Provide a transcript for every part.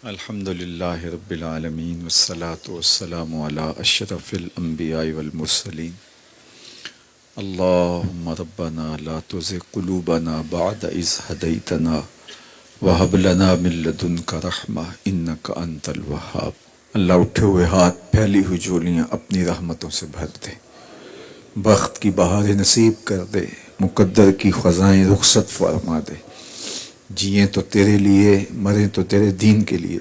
الحمد للہ رب العالمین والصلاة والسلام علی اشرف الانبیاء والمرسلین اللہم ربنا لا تزغ قلوبنا بعد اذ ہدیتنا وہب لنا من لدنک رحمہ انک انت الوہاب۔ اللہ اٹھے ہوئے ہاتھ پھیلی ہوئی جھولیاں اپنی رحمتوں سے بھر دے، بخت کی بہاریں نصیب کر دے، مقدر کی خزائیں رخصت فرما دے۔ جئیں تو تیرے لیے، مریں تو تیرے دین کے لیے،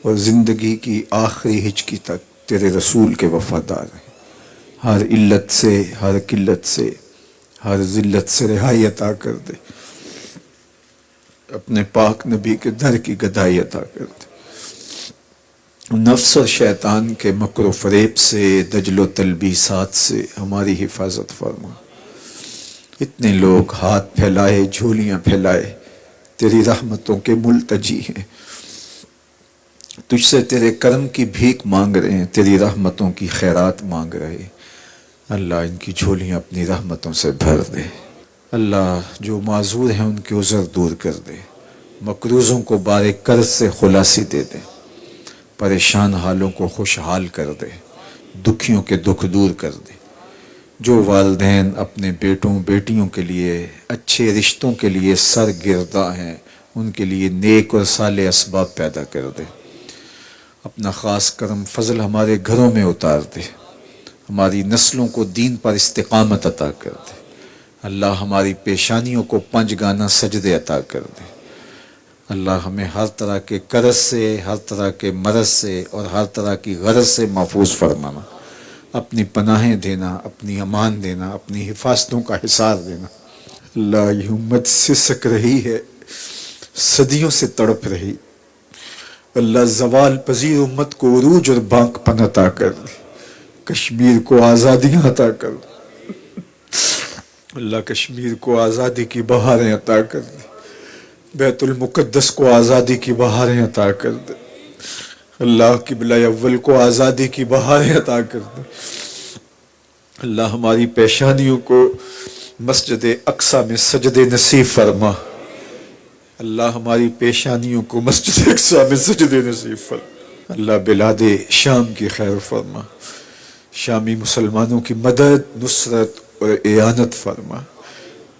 اور زندگی کی آخری ہچکی تک تیرے رسول کے وفادار ہیں۔ ہر علت سے، ہر قلت سے، ہر ذلت سے رہائی عطا کر دے، اپنے پاک نبی کے در کی گدائی عطا کر دے۔ نفس اور شیطان کے مکر و فریب سے، دجل و تلبیسات سے ہماری حفاظت فرما۔ اتنے لوگ ہاتھ پھیلائے، جھولیاں پھیلائے تیری رحمتوں کے ملتجی ہیں، تجھ سے تیرے کرم کی بھیک مانگ رہے ہیں، تیری رحمتوں کی خیرات مانگ رہے ہیں۔ اللہ ان کی جھولیاں اپنی رحمتوں سے بھر دے۔ اللہ جو معذور ہیں ان کے عذر دور کر دے، مقروضوں کو بار قرض سے خلاصی دے دے، پریشان حالوں کو خوشحال کر دے، دکھیوں کے دکھ دور کر دے۔ جو والدین اپنے بیٹوں بیٹیوں کے لیے اچھے رشتوں کے لیے سرگرداں ہیں، ان کے لیے نیک اور صالح اسباب پیدا کر دے۔ اپنا خاص کرم فضل ہمارے گھروں میں اتار دے، ہماری نسلوں کو دین پر استقامت عطا کر دے۔ اللہ ہماری پیشانیوں کو 5 گانا سجدے عطا کر دے۔ اللہ ہمیں ہر طرح کے قرض سے، ہر طرح کے مرض سے اور ہر طرح کی غرض سے محفوظ فرمانا، اپنی پناہیں دینا، اپنی امان دینا، اپنی حفاظتوں کا حصار دینا۔ اللہ یہ امت سسک رہی ہے، صدیوں سے تڑپ رہی، اللہ زوال پذیر امت کو عروج اور بانک پن عطا کر دے، کشمیر کو آزادیاں عطا کر دے۔ اللہ کشمیر کو آزادی کی بہاریں عطا کر دے، بیت المقدس کو آزادی کی بہاریں عطا کر دے، اللہ قبلہ اول کو آزادی کی بہاریں عطا کر دے۔ اللہ ہماری پیشانیوں کو مسجد اقصی میں سجدے نصیب فرما، اللہ ہماری پیشانیوں کو مسجد اقصی میں سجدے نصیب فرما۔ اللہ بلاد شام کی خیر فرما، شامی مسلمانوں کی مدد، نصرت اور اعانت فرما۔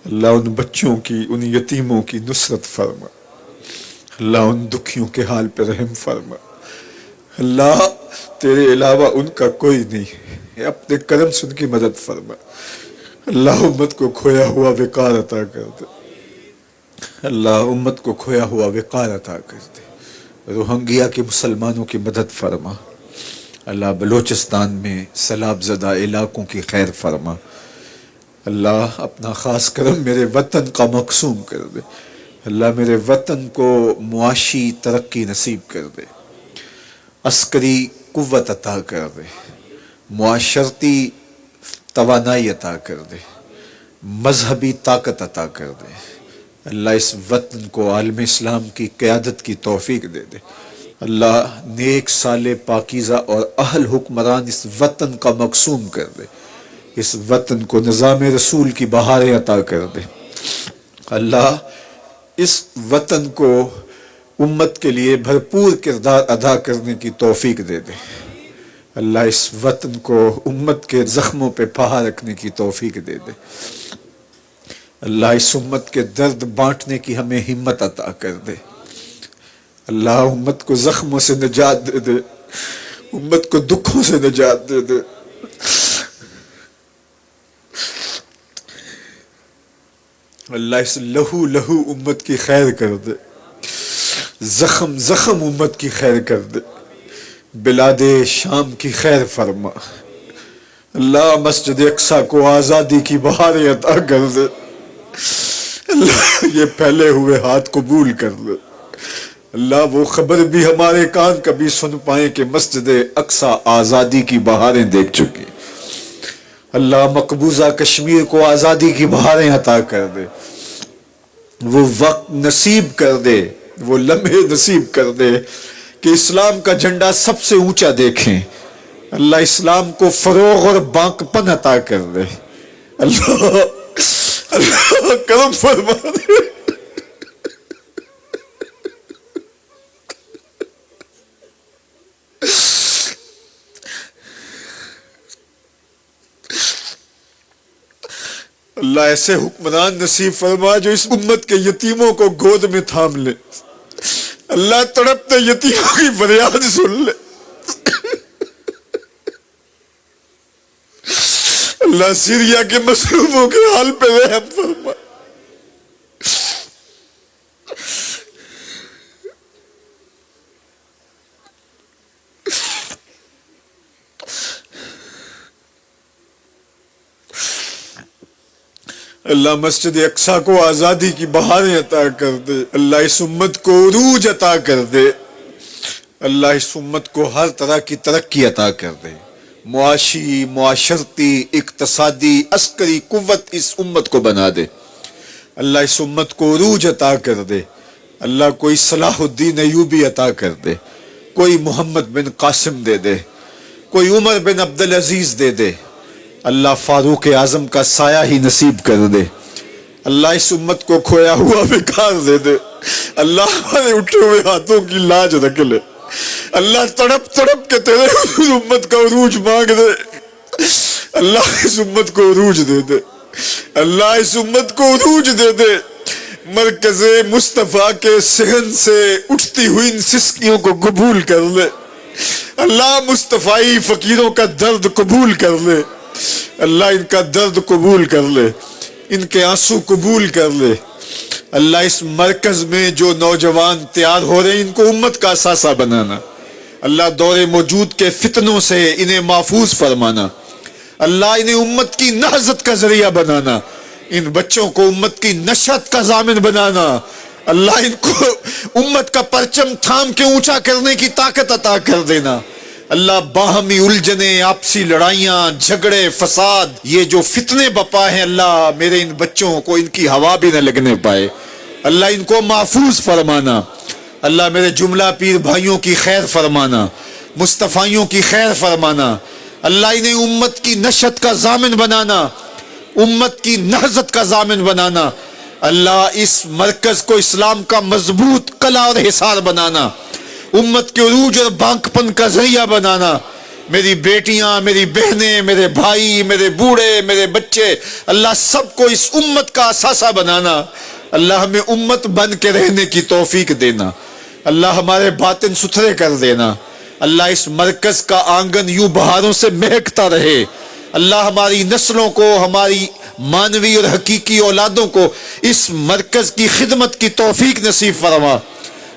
اللہ ان بچوں کی، ان یتیموں کی نصرت فرما، اللہ ان دکھیوں کے حال پہ رحم فرما۔ اللہ تیرے علاوہ ان کا کوئی نہیں ہے، اپنے کرم سے ان کی مدد فرما۔ اللہ امت کو کھویا ہوا وقار عطا کر دے، اللہ امت کو کھویا ہوا وقار عطا کر دے۔ روہنگیا کے مسلمانوں کی مدد فرما، اللہ بلوچستان میں سیلاب زدہ علاقوں کی خیر فرما۔ اللہ اپنا خاص کرم میرے وطن کا مقسوم کر دے، اللہ میرے وطن کو معاشی ترقی نصیب کر دے، عسکری قوت عطا کر دے، معاشرتی توانائی عطا کر دے، مذہبی طاقت عطا کر دے۔ اللہ اس وطن کو عالم اسلام کی قیادت کی توفیق دے دے۔ اللہ نیک صالح پاکیزہ اور اہل حکمران اس وطن کا مقسوم کر دے، اس وطن کو نظام رسول کی بہاریں عطا کر دے۔ اللہ اس وطن کو امت کے لیے بھرپور کردار ادا کرنے کی توفیق دے دے۔ اللہ اس وطن کو امت کے زخموں پہ پہا رکھنے کی توفیق دے دے۔ اللہ اس امت کے درد بانٹنے کی ہمیں ہمت عطا کر دے۔ اللہ امت کو زخموں سے نجات دے دے، امت کو دکھوں سے نجات دے دے۔ اللہ اس لہو لہو امت کی خیر کر دے، زخم زخم امت کی خیر کر دے۔ بلاد شام کی خیر فرما، اللہ مسجد اقصی کو آزادی کی بہاریں عطا کر دے۔ اللہ یہ پھیلے ہوئے ہاتھ قبول کر دے۔ اللہ وہ خبر بھی ہمارے کان کبھی سن پائیں کہ مسجد اقصی آزادی کی بہاریں دیکھ چکی۔ اللہ مقبوضہ کشمیر کو آزادی کی بہاریں عطا کر دے، وہ وقت نصیب کر دے، وہ لمحے نصیب کر دے کہ اسلام کا جھنڈا سب سے اونچا دیکھیں۔ اللہ اسلام کو فروغ اور بانک پن عطا کر دے۔ اللہ کرم فرما دے۔ اللہ ایسے حکمران نصیب فرما جو اس امت کے یتیموں کو گود میں تھام لے، اللہ تڑپتے یتیموں کی فریاد سن لے، اللہ سیریا کے مظلوموں کے حال پہ رحم فرما، اللہ مسجد اقصی کو آزادی کی بہاریں عطا کر دے، اللہ اس امت کو عروج عطا کر دے، اللہ اس امت کو ہر طرح کی ترقی عطا کر دے، معاشی، معاشرتی، اقتصادی، عسکری قوت اس امت کو بنا دے، اللہ اس امت کو عروج عطا کر دے، اللہ کوئی صلاح الدین ایوبی عطا کر دے، کوئی محمد بن قاسم دے دے، کوئی عمر بن عبدالعزیز دے دے، اللہ فاروق اعظم کا سایہ ہی نصیب کر دے، اللہ اس امت کو کھویا ہوا وقار دے دے، اللہ ہمارے اٹھے ہوئے ہاتھوں کی لاج رکھ لے، اللہ تڑپ تڑپ کے تیرے امت کا عروج مانگ دے، اللہ اس امت کو عروج دے دے، اللہ اس امت کو عروج دے دے، مرکز مصطفیٰ کے صحن سے اٹھتی ہوئی ان سسکیوں کو قبول کر لے، اللہ مصطفی فقیروں کا درد قبول کر لے، اللہ ان کا درد قبول کر لے، ان کے آنسو قبول کر لے، اللہ اس مرکز میں جو نوجوان تیار ہو رہے ہیں ان کو امت کا اثاثہ بنانا، اللہ دور موجود کے فتنوں سے انہیں محفوظ فرمانا، اللہ انہیں امت کی نہضت کا ذریعہ بنانا، ان بچوں کو امت کی نشت کا ضامن بنانا، اللہ ان کو امت کا پرچم تھام کے اونچا کرنے کی طاقت عطا کر دینا، اللہ باہمی الجھنیں، آپسی لڑائیاں، جھگڑے، فساد، یہ جو فتنے بپا ہیں، اللہ میرے ان بچوں کو ان کی ہوا بھی نہ لگنے پائے، اللہ ان کو محفوظ فرمانا، اللہ میرے جملہ پیر بھائیوں کی خیر فرمانا، مصطفیوں کی خیر فرمانا، اللہ انہیں امت کی نشت کا ضامن بنانا، امت کی نہضت کا ضامن بنانا، اللہ اس مرکز کو اسلام کا مضبوط قلعہ اور حصار بنانا، امت کے عروج اور بانک پن کا ذریعہ بنانا، میری بیٹیاں، میری بہنیں، میرے بھائی، میرے بوڑھے، میرے بچے، اللہ سب کو اس امت کا اثاثہ بنانا، اللہ ہمیں امت بن کے رہنے کی توفیق دینا، اللہ ہمارے باطن ستھرے کر دینا، اللہ اس مرکز کا آنگن یوں بہاروں سے مہکتا رہے، اللہ ہماری نسلوں کو، ہماری مانوی اور حقیقی اولادوں کو اس مرکز کی خدمت کی توفیق نصیب فرما،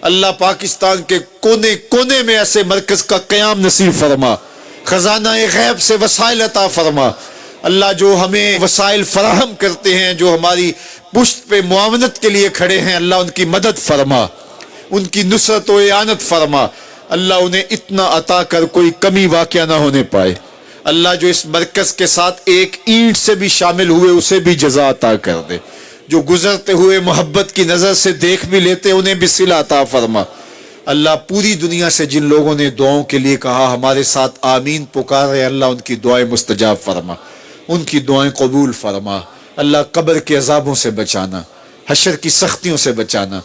اللہ پاکستان کے کونے کونے میں ایسے مرکز کا قیام نصیب فرما، خزانہ غیب سے وسائل عطا فرما، اللہ جو ہمیں وسائل فراہم کرتے ہیں، جو ہماری پشت پہ معاونت کے لیے کھڑے ہیں، اللہ ان کی مدد فرما، ان کی نصرت و اعانت فرما، اللہ انہیں اتنا عطا کر کوئی کمی واقع نہ ہونے پائے، اللہ جو اس مرکز کے ساتھ ایک اینٹ سے بھی شامل ہوئے اسے بھی جزا عطا کر دے، جو گزرتے ہوئے محبت کی نظر سے دیکھ بھی لیتے انہیں بھی صلہ عطا فرما، اللہ پوری دنیا سے جن لوگوں نے دعاؤں کے لیے کہا ہمارے ساتھ آمین پکار رہے، اللہ ان کی دعائیں مستجاب فرما، ان کی دعائیں قبول فرما، اللہ قبر کے عذابوں سے بچانا، حشر کی سختیوں سے بچانا،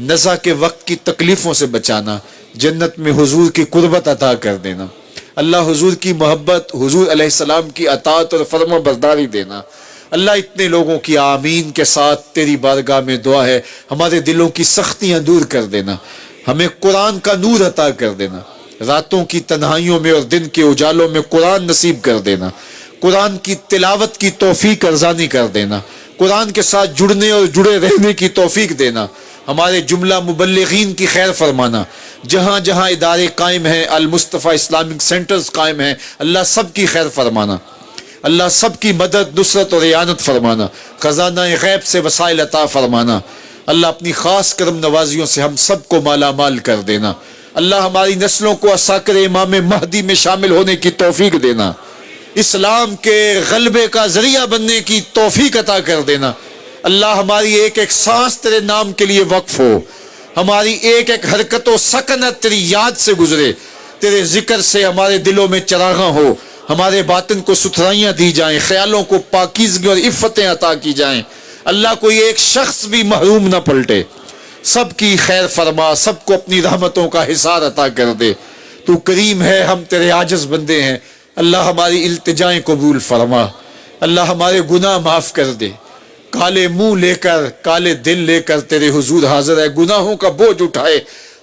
نزا کے وقت کی تکلیفوں سے بچانا، جنت میں حضور کی قربت عطا کر دینا، اللہ حضور کی محبت، حضور علیہ السلام کی اطاعت اور فرما برداری دینا، اللہ اتنے لوگوں کی آمین کے ساتھ تیری بارگاہ میں دعا ہے ہمارے دلوں کی سختیاں دور کر دینا، ہمیں قرآن کا نور عطا کر دینا، راتوں کی تنہائیوں میں اور دن کے اجالوں میں قرآن نصیب کر دینا، قرآن کی تلاوت کی توفیق ارزانی کر دینا، قرآن کے ساتھ جڑنے اور جڑے رہنے کی توفیق دینا، ہمارے جملہ مبلغین کی خیر فرمانا، جہاں جہاں ادارے قائم ہیں، المصطفیٰ اسلامک سینٹرز قائم ہیں، اللہ سب کی خیر فرمانا، اللہ سب کی مدد، نصرت اور اعانت فرمانا، خزانہ غیب سے وسائل عطا فرمانا، اللہ اپنی خاص کرم نوازیوں سے ہم سب کو مالا مال کر دینا، اللہ ہماری نسلوں کو عساکر امام مہدی میں شامل ہونے کی توفیق دینا، اسلام کے غلبے کا ذریعہ بننے کی توفیق عطا کر دینا، اللہ ہماری ایک ایک سانس تیرے نام کے لیے وقف ہو، ہماری ایک ایک حرکت و سکنت تیری یاد سے گزرے، تیرے ذکر سے ہمارے دلوں میں چراغاں ہو، ہمارے باطن کو ستھرائیاں دی جائیں، خیالوں کو پاکیزگی اور عفتیں عطا کی جائیں، اللہ کوئی ایک شخص بھی محروم نہ پلٹے، سب کی خیر فرما، سب کو اپنی رحمتوں کا حصار عطا کر دے، تو کریم ہے، ہم تیرے عاجز بندے ہیں، اللہ ہماری التجائیں قبول فرما، اللہ ہمارے گناہ معاف کر دے، کالے منہ لے کر کالے دل لے کر تیرے حضور حاضر ہے، گناہوں کا بوجھ اٹھائے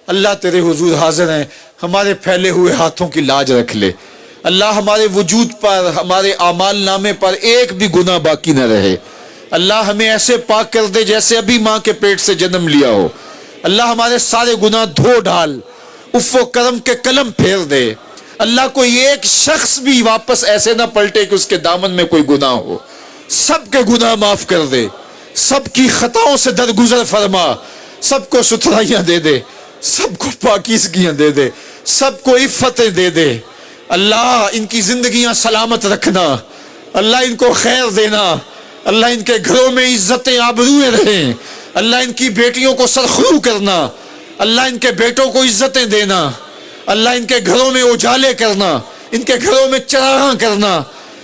اللہ تیرے حضور حاضر ہیں، ہمارے پھیلے ہوئے ہاتھوں کی لاج رکھ لے اللہ، ہمارے وجود پر ہمارے اعمال نامے پر ایک بھی گناہ باقی نہ رہے اللہ، ہمیں ایسے پاک کر دے جیسے ابھی ماں کے پیٹ سے جنم لیا ہو اللہ، ہمارے سارے گناہ دھو ڈال، عفو و کرم کے قلم پھیر دے اللہ، کوئی ایک شخص بھی واپس ایسے نہ پلٹے کہ اس کے دامن میں کوئی گناہ ہو، سب کے گناہ معاف کر دے، سب کی خطاؤں سے درگزر فرما، سب کو ستھرائیاں دے دے، سب کو پاکیزگیاں دے دے، سب کو عفتیں دے دے اللہ، ان کی زندگیاں سلامت رکھنا اللہ، ان کو خیر دینا اللہ، ان کے گھروں میں عزتیں آبروئیں رہیں اللہ، ان کی بیٹیوں کو سرخرو کرنا اللہ، ان کے بیٹوں کو عزتیں دینا اللہ، ان کے گھروں میں اجالے کرنا، ان کے گھروں میں چراغاں کرنا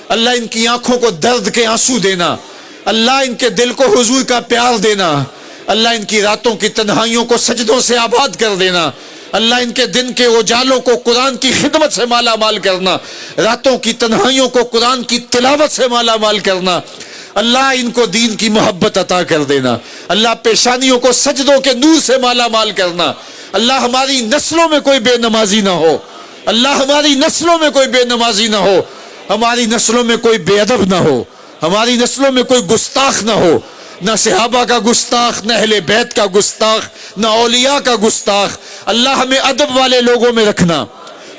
اللہ، ان کی آنکھوں کو درد کے آنسو دینا اللہ، ان کے دل کو حضور کا پیار دینا اللہ، ان کی راتوں کی تنہائیوں کو سجدوں سے آباد کر دینا اللہ، ان کے دن کے اجالوں کو قرآن کی خدمت سے مالا مال کرنا، راتوں کی تنہائیوں کو قرآن کی تلاوت سے مالا مال کرنا اللہ، ان کو دین کی محبت عطا کر دینا اللہ، پیشانیوں کو سجدوں کے نور سے مالا مال کرنا اللہ، ہماری نسلوں میں کوئی بے نمازی نہ ہو اللہ، ہماری نسلوں میں کوئی بے نمازی نہ ہو، ہماری نسلوں میں کوئی بے ادب نہ ہو، ہماری نسلوں میں کوئی گستاخ نہ ہو، نہ صحابہ کا گستاخ، نہ اہل بیت کا گستاخ، نہ اولیاء کا گستاخ اللہ، ہمیں ادب والے لوگوں میں رکھنا،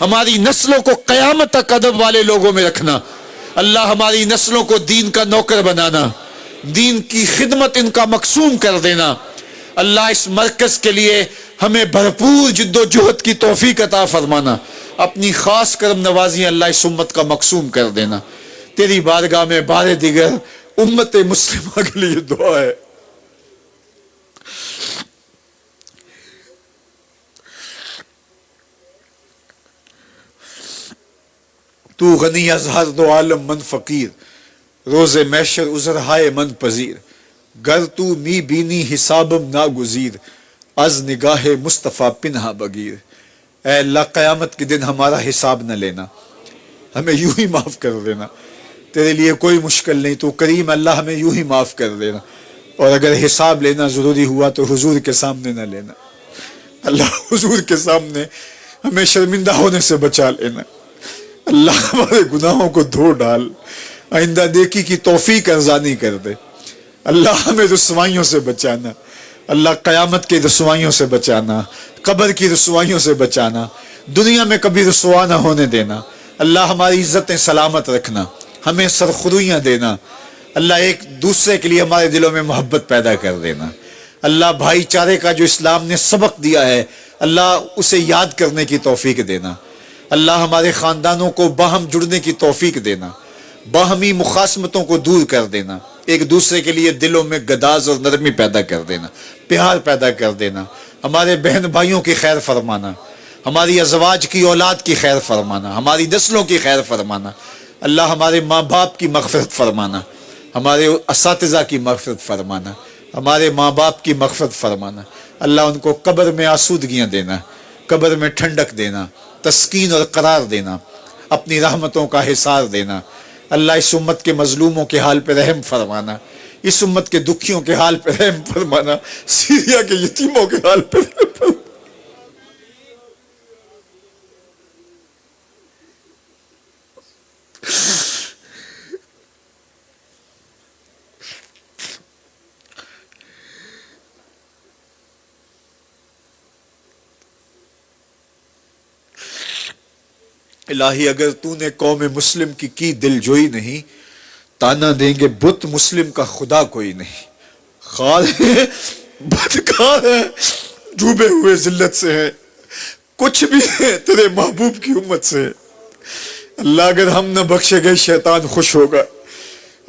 ہماری نسلوں کو قیامت تک ادب والے لوگوں میں رکھنا اللہ، ہماری نسلوں کو دین کا نوکر بنانا، دین کی خدمت ان کا مقصوم کر دینا اللہ، اس مرکز کے لیے ہمیں بھرپور جد و جہد کی توفیق عطا فرمانا، اپنی خاص کرم نوازی اللہ اس امت کا مقصوم کر دینا، تیری بارگاہ میں بار دیگر امت مسلمہ کے لیے دعا ہے۔ تو غنی از ہر دو عالم من فقیر، روز محشر عذر ہائے من پذیر، گر تو می بینی حسابم ناگزیر، از نگاہ مصطفیٰ پنہا بگیر۔ اے اللہ قیامت کے دن ہمارا حساب نہ لینا، ہمیں یوں ہی معاف کر دینا، تیرے لیے کوئی مشکل نہیں، تو کریم اللہ، ہمیں یوں ہی معاف کر دینا، اور اگر حساب لینا ضروری ہوا تو حضور کے سامنے نہ لینا اللہ، حضور کے سامنے ہمیں شرمندہ ہونے سے بچا لینا اللہ، ہمارے گناہوں کو دھو ڈال، آئندہ نیکی کی توفیق ارزانی کر دے اللہ، ہمیں رسوائیوں سے بچانا اللہ، قیامت کی رسوائیوں سے بچانا، قبر کی رسوائیوں سے بچانا، دنیا میں کبھی رسوا نہ ہونے دینا اللہ، ہماری عزتیں سلامت رکھنا، ہمیں سرخرویاں دینا اللہ، ایک دوسرے کے لیے ہمارے دلوں میں محبت پیدا کر دینا اللہ، بھائی چارے کا جو اسلام نے سبق دیا ہے اللہ، اسے یاد کرنے کی توفیق دینا اللہ، ہمارے خاندانوں کو باہم جڑنے کی توفیق دینا، باہمی مخاصمتوں کو دور کر دینا، ایک دوسرے کے لیے دلوں میں گداز اور نرمی پیدا کر دینا، پیار پیدا کر دینا، ہمارے بہن بھائیوں کی خیر فرمانا، ہماری ازواج کی اولاد کی خیر فرمانا، ہماری نسلوں کی خیر فرمانا اللہ، ہمارے ماں باپ کی مغفرت فرمانا، ہمارے اساتذہ کی مغفرت فرمانا، ہمارے ماں باپ کی مغفرت فرمانا اللہ، ان کو قبر میں آسودگیاں دینا، قبر میں ٹھنڈک دینا، تسکین اور قرار دینا، اپنی رحمتوں کا حصار دینا اللہ، اس امت کے مظلوموں کے حال پہ رحم فرمانا، اس امت کے دکھیوں کے حال پہ رحم فرمانا، سیریا کے یتیموں کے حال پہ رحم فرمانا۔ الہی اگر تو نے قوم مسلم کی دل جوئی نہیں، تانا دیں گے بت مسلم کا خدا کوئی نہیں، خار ہے بدکار ہے ڈوبے ہوئے ذلت سے ہے، کچھ بھی ہے تیرے محبوب کی امت سے ہے اللہ، اگر ہم نہ بخشے گئے شیطان خوش ہوگا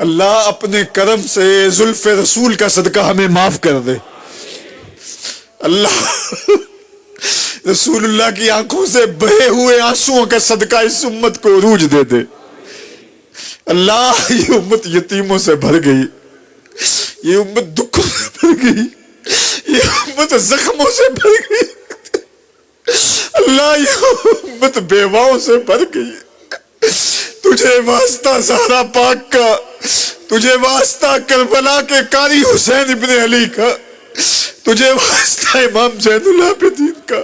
اللہ، اپنے کرم سے زلف رسول کا صدقہ ہمیں معاف کر دے اللہ، رسول اللہ کی آنکھوں سے بہے ہوئے آنسوؤں کا صدقہ اس امت کو عروج دے دے اللہ، یہ امت یتیموں سے بھر گئی، یہ امت دکھوں سے بھر گئی، یہ امت زخموں سے بھر گئی اللہ، یہ امت بیواؤں سے بھر گئی، تجھے واسطہ زہرا پاک کا تجھے واسطہ کربلا کے قاری حسین ابن علی کا، تجھے واسطہ امام زین العابدین کا،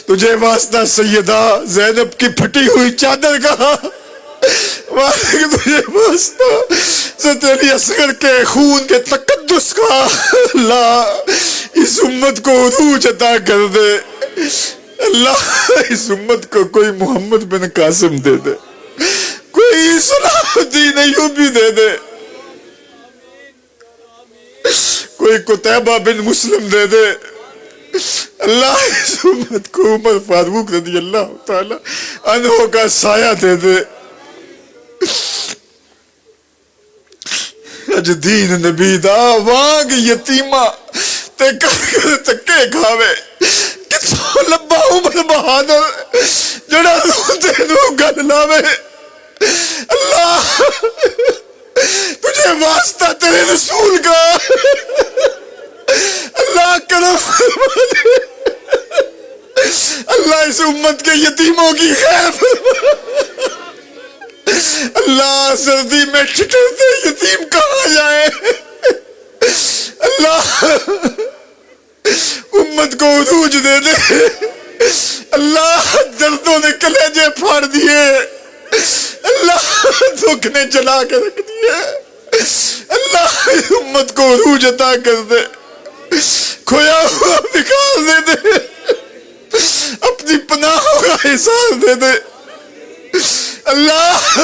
تجھے واسطہ سیدہ زینب کی پھٹی ہوئی چادر کا، تجھے واسطہ حضرت علی اصغر کے خون کے تقدس کا، اللہ اس امت کو عروج عطا کر دے، اللہ اس امت کو کوئی محمد بن قاسم دے دے، کوئی صلاح الدین ایوبی دے دے، کوئی قتیبہ بن مسلم دے دے، اللہ اس امت کو عمر فاروق رضی اللہ تعالی عنہ کا سایہ دے دے، اج دین نبی دا وانگ یتیمہ تے کر کر تکے کھاوے، کتوں لبا عمر بہادر جڑا روتے نو گل لاوے، اللہ تجھے واسطہ تیرے رسول کا، اللہ کرم فرما دے، اللہ اس امت کے یتیموں کی خیر فرما، اللہ سردی میں ٹھٹرتے یتیم کہاں جائے، اللہ امت کو عروج دے دے، اللہ دردوں نے کلیجے پھاڑ دیے، اللہ دکھ نے جلا کے رکھ دیے، اللہ امت کو عروج عطا کر دے، کھویا ہوا نکال دے دے، اپنی پناہوں کا احساس دے دے، اللہ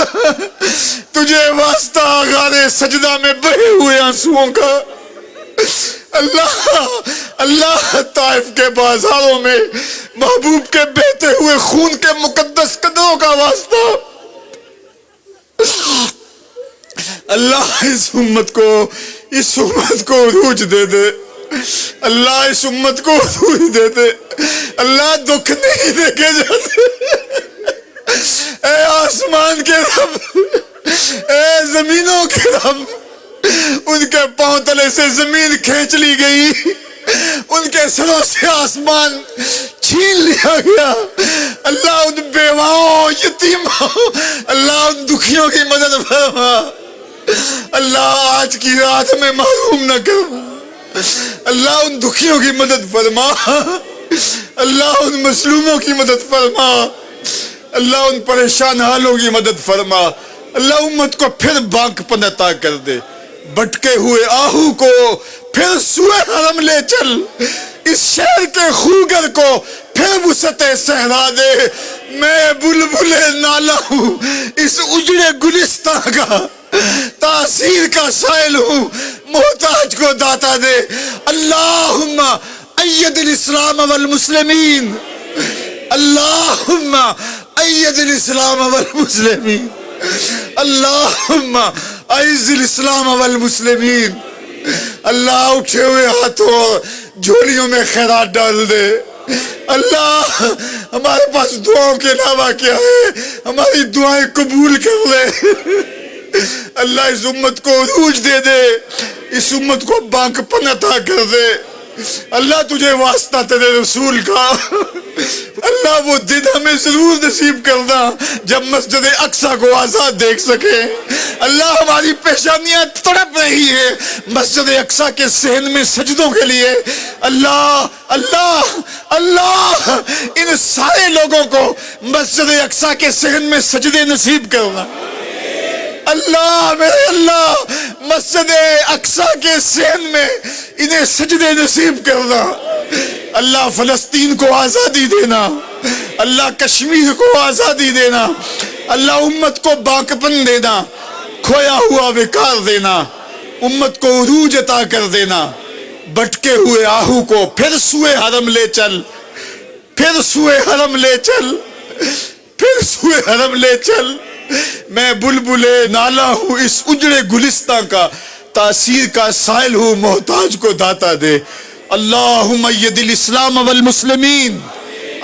تجھے واسطہ غارِ سجدہ میں بہے ہوئے آنسوؤں کا، اللہ اللہ طائف کے بازاروں میں محبوب کے بہتے ہوئے خون کے مقدس قدموں کا واسطہ، اللہ اس امت کو عروج دے دے، اللہ اس امت کو عروج دے دے، اللہ دکھ نہیں دیکھے جاتے، اے آسمان کے رب، اے زمینوں کے رب، ان کے پاؤں تلے سے زمین کھینچ لی گئی، ان کے سروں سے آسمان چھین لیا گیا، اللہ ان بیواؤں یتیموں، اللہ ان دکھیوں کی مدد فرما، اللہ آج کی رات میں محروم نہ کر، اللہ ان دکھیوں کی مدد فرما، اللہ ان مظلوموں کی مدد فرما، اللہ ان پریشان حالوں کی مدد فرما، اللہ امت کو پھر بانک پن عطا کر دے، بھٹکے ہوئے آہو کو پھر سوئے حرم لے چل، اس شہر کے خوگر کو پھر وسعت صحرا دے، میں بلبل نالا ہوں اس اجڑے گلستان کا، تاثیر کا سائل ہوں، محتاج کو داتا دے، اللہم اید الاسلام والمسلمین، اللہم اید الاسلام والمسلمین، اللہم اعز الاسلام والمسلمین، اللہ اٹھے ہوئے ہاتھوں جھولیوں میں خیرات ڈال دے، اللہ ہمارے پاس دعاؤں کے علاوہ کیا ہے، ہماری دعائیں قبول کر لے، اللہ اس امت کو عروج دے دے، اس امت کو بانک پن عطا کر دے، اللہ تجھے واسطہ تیرے رسول کا، اللہ وہ دن ہمیں ضرور نصیب کرنا جب مسجد اقصی کو آزاد دیکھ سکے، اللہ ہماری پیشانیاں تڑپ رہی ہے مسجد اقصی کے صحن میں سجدوں کے لیے، اللہ اللہ اللہ ان سارے لوگوں کو مسجد اقصی کے صحن میں سجدے نصیب کرنا، اللہ میرے اللہ مسجد اقصی کے صحن میں انہیں سجدے نصیب کرنا، اللہ فلسطین کو آزادی دینا، اللہ کشمیر کو آزادی دینا، اللہ امت کو باقپن دینا، کھویا ہوا وقار دینا، امت کو عروج عطا کر دینا، بھٹکے ہوئے آہو کو پھر سوئے حرم لے چل، پھر سوئے حرم لے چل، پھر سوئے حرم لے چل، میں بلبل نالا ہوں اس اجڑے گلستان کا، تاثیر کا سائل ہوں، محتاج کو داتا دے، اللہم اید الاسلام والمسلمین،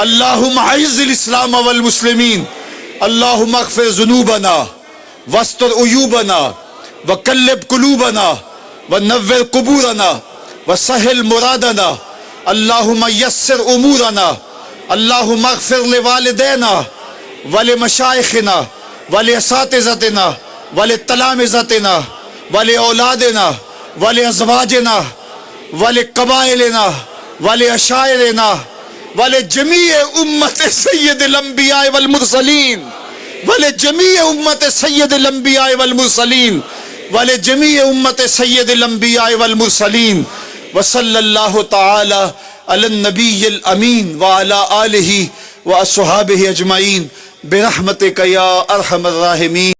اللہم اعز الاسلام والمسلمین، اللہم اغفر ذنوبنا واستر عیوبنا وقلب قلوبنا ونور قبورنا وسہل مرادنا، اللہم یسر امورنا، اللہم اغفر لوالدینا ولمشائخنا ولاساتذتنا ولتلامذتنا ولأولادنا ولأزواجنا ولقبائلنا ولعشائرنا ولجميع أمة سيد الأنبياء والمرسلين ولجميع أمة سيد الأنبياء والمرسلين ولجميع أمة سيد الأنبياء والمرسلين وصلى الله تعالى على النبي الأمين وعلى آله وأصحابه أجمعين برحمتك يا أرحم الراحمين.